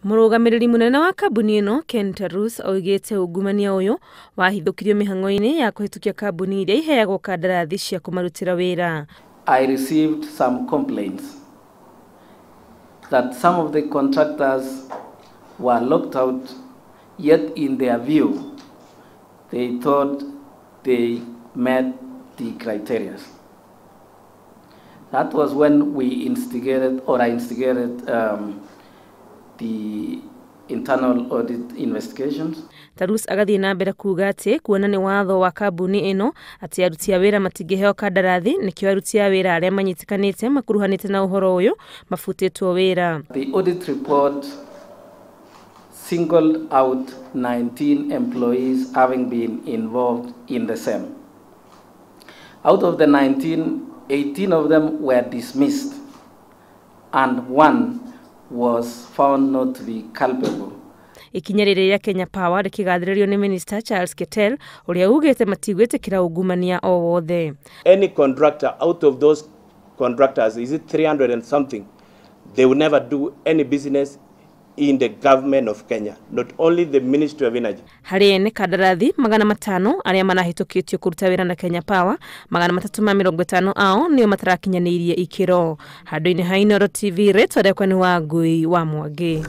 Murugamiriri munene wa kambuni ino Ken Tarus oigete ungumania uyu wahithukirio mihango-ini ya kuhitukia kambuni iria iheagwo kandarathi cia kumarutira wira. I received some complaints that some of the contractors were locked out, yet in their view they thought they met the criteria. That was when we instigated, or I instigated, the internal audit investigations. Tarus agathie na mbere kuuga ati kuona ni watho wa kambuni ino ati aruti a wira matingiheo kandarathi nikio aruti a wira aria manyitikanite makuruhanite na uhoro uyu mafutitwo wira. The audit report singled out 19 employees having been involved in the same. Out of the 19, 18 of them were dismissed and one was found not to be culpable. Ikinya riria Kenya Power rikigathiririo ni Minister Charles Ketel uria ugite matigwitikira ungumania o wothe. Any contractor out of those contractors, is it 300 and something, they will never do any business in the government of Kenya, not only the Ministry of Energy. Hari ene kandarathi 500 aria manahitukitio kuruta wira na Kenya Power, 350 ao nio matarakinyanirie ikiro. Handu-ini ha Inooro TV, retwa rekwa ni wa Ngui wa Mwangi.